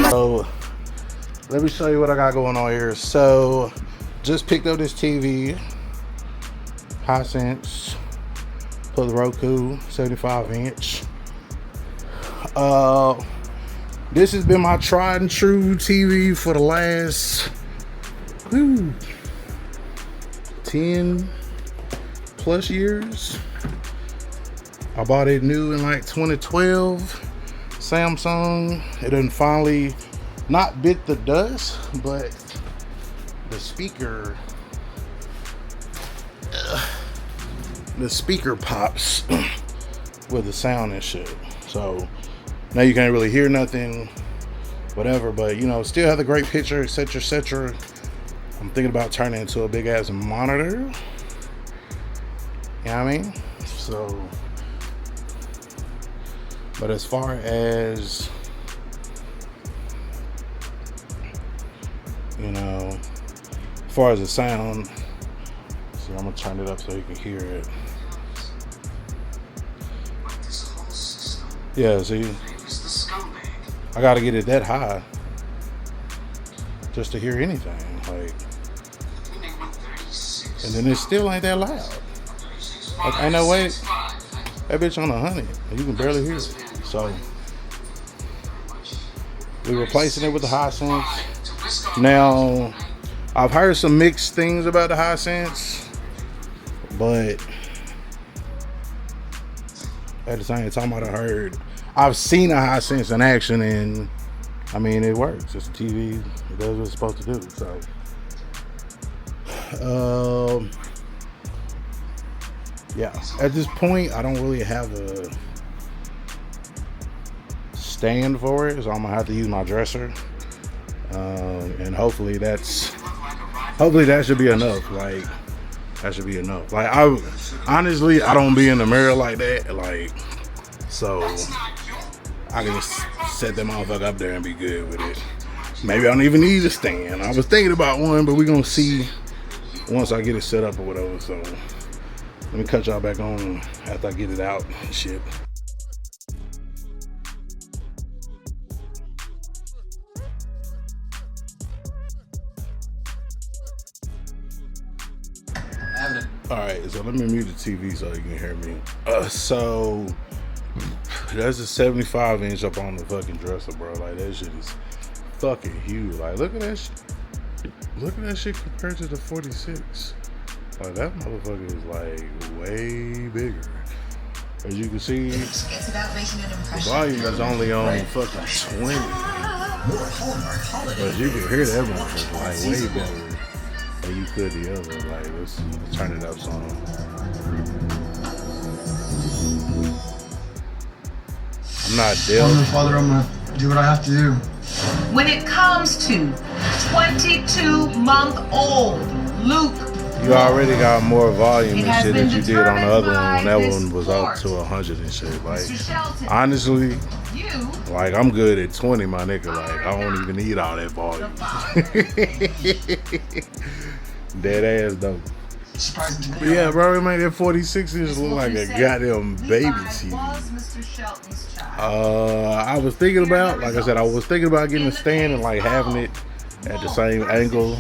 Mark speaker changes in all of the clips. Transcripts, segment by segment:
Speaker 1: So let me show you what I got going on here. So just picked up this TV, Hisense, put the Roku 75-inch. This has been my tried and true TV for the last 10 plus years. I bought it new in like 2012. Samsung. It done finally not bit the dust, but the speaker pops with the sound and shit. So now you can't really hear nothing, whatever, but you know, still have the great picture, etc, etc. I'm thinking about turning it into a big ass monitor. You know what I mean? So, but as far as, you know, as far as the sound, see, I'm gonna turn it up so you can hear it. Yeah, see, I gotta get it that high just to hear anything, like, and then it still ain't that loud. Like, ain't no way, that bitch on 100, and you can barely hear it. So we're replacing it with the Hisense. Now, I've heard some mixed things about the Hisense, but at the same time, I've seen a Hisense in action, and I mean, it works. It's a TV. It does what it's supposed to do. So, yeah. At this point, I don't really have a stand for it, so I'm gonna have to use my dresser, and hopefully that should be enough. Like, that should be enough. Like, honestly, I don't be in the mirror like that. Like, so I can just set that motherfucker up there and be good with it. Maybe I don't even need a stand. I was thinking about one, but we're gonna see once I get it set up or whatever. So let me cut y'all back on after I get it out and shit. Alright, so let me mute the TV so you can hear me. So that's a 75-inch up on the fucking dresser, bro. Like, that shit is fucking huge. Like, look at that shit. Look at that shit compared to the 46. Like, that motherfucker is like way bigger. As you can see, the volume is only on fucking 20. But you can hear that motherfucker like way better than you could the other. Like, let's turn it up some. I'm not dead.
Speaker 2: Father, I'm gonna do what I have to do.
Speaker 3: When it comes to 22-month-old Luke,
Speaker 1: you already got more volume and shit than you did on the other one when that one was up to 100 and shit. Like, honestly, like, I'm good at 20, my nigga. Like, I don't even need all that volume. Dead ass though. But yeah, bro, it made that 46 inch look like a goddamn baby TV. I was thinking about, like I said, getting a stand and like having it at the same angle.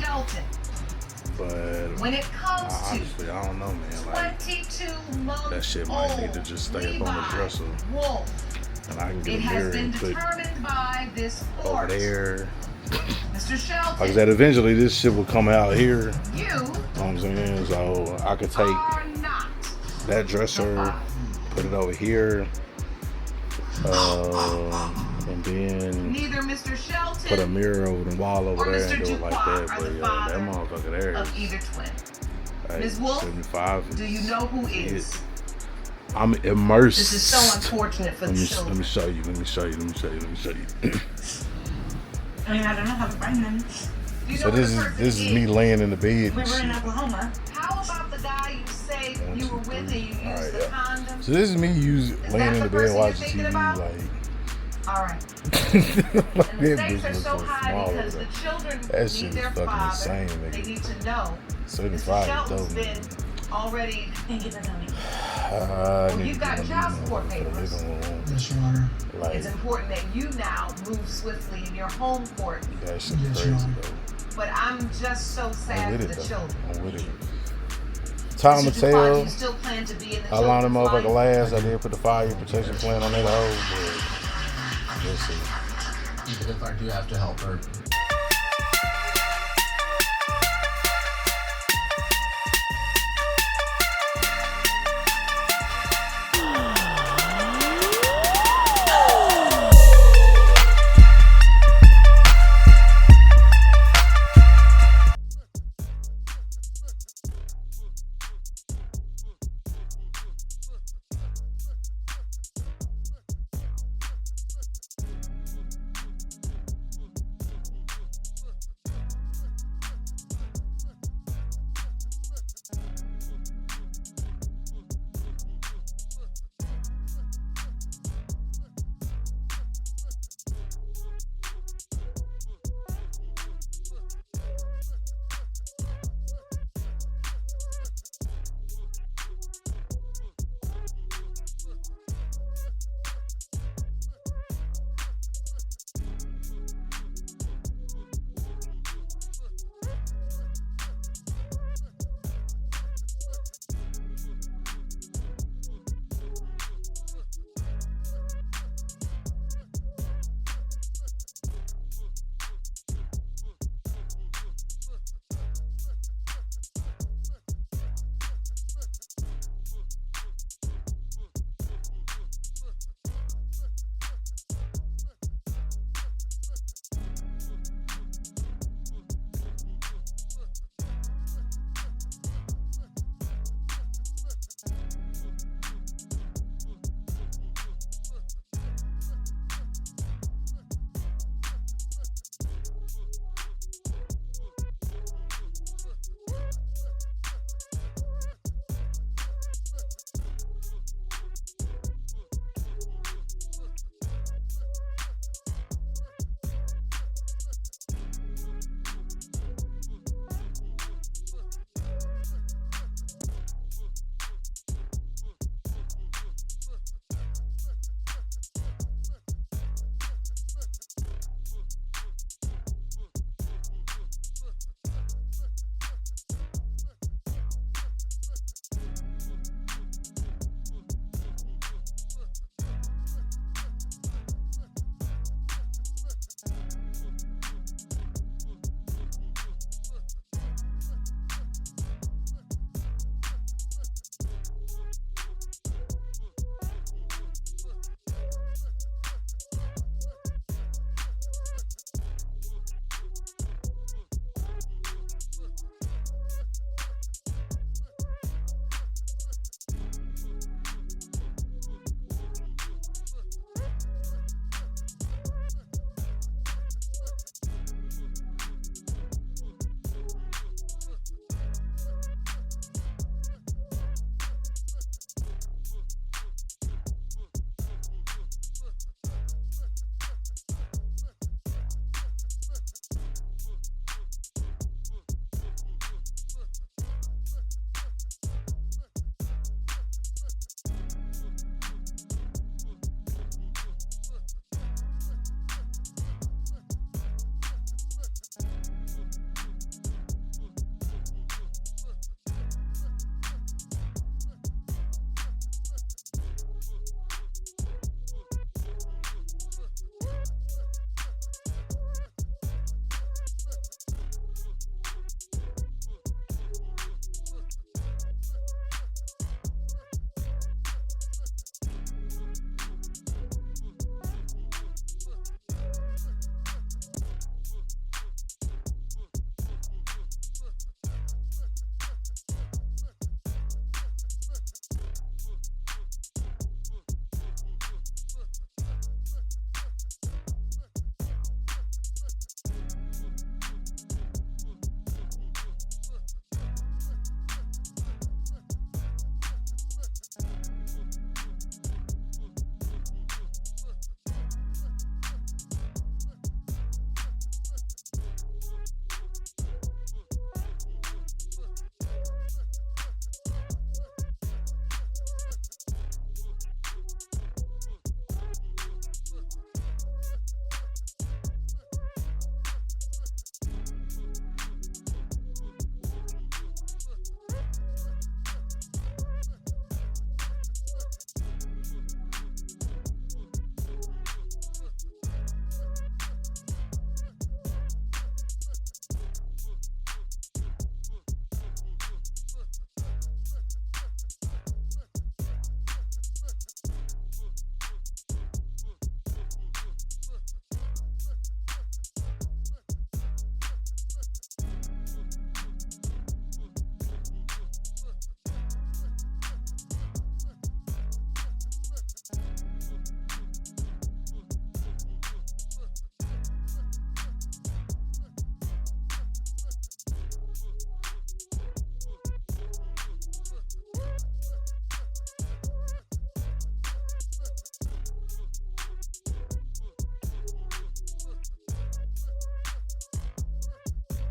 Speaker 1: But honestly, I don't know, man. Like, that shit might need to just stay up on the dresser, and I can get a mirror and put over there. Like I said, eventually this shit will come out here. You know what I'm saying? So I could take that dresser, put it over here, and then put a mirror over the wall over there and do it like that. But yeah, that motherfucker there is like,
Speaker 3: Ms. Wolf,
Speaker 1: 75.
Speaker 3: do you know who is?
Speaker 1: I'm immersed.
Speaker 3: This is so unfortunate for the children.
Speaker 1: Let me show you.
Speaker 4: I mean, I don't know how to find them.
Speaker 1: So this is me laying in the bed.
Speaker 4: We were in Oklahoma.
Speaker 3: How about the guy you say you were with and you used the condom?
Speaker 1: So this is me laying in the bed watching TV, like.
Speaker 3: Alright.
Speaker 1: Like,
Speaker 3: And the stakes are so high because the children
Speaker 1: that shit
Speaker 3: need
Speaker 1: is
Speaker 3: their
Speaker 1: fucking
Speaker 3: father.
Speaker 1: insane, nigga.
Speaker 3: They need to know.
Speaker 1: 75 is dope.
Speaker 3: Been already.
Speaker 4: Thank you for coming.
Speaker 1: I need
Speaker 3: you've
Speaker 1: to
Speaker 3: got
Speaker 1: get
Speaker 3: child
Speaker 1: one
Speaker 3: support
Speaker 1: for the
Speaker 3: papers.
Speaker 1: living room.
Speaker 2: Yes, Your Honor.
Speaker 1: Like,
Speaker 3: It's important that you now move swiftly in your home court.
Speaker 1: that shit
Speaker 2: Yes,
Speaker 1: crazy
Speaker 2: Your Honor.
Speaker 1: though.
Speaker 3: But I'm just so
Speaker 1: I'm
Speaker 3: sad
Speaker 1: with
Speaker 3: for
Speaker 1: it
Speaker 3: the
Speaker 1: though.
Speaker 3: children.
Speaker 1: I'm with it. Time to
Speaker 3: Mr. DuPont, do
Speaker 1: tell
Speaker 3: you still plan to be in the
Speaker 1: how long that
Speaker 3: children's
Speaker 1: motherfucker
Speaker 3: life?
Speaker 1: lasts. I did put the fire protection plan on that hole, but we'll see.
Speaker 5: Even if I do have to help her,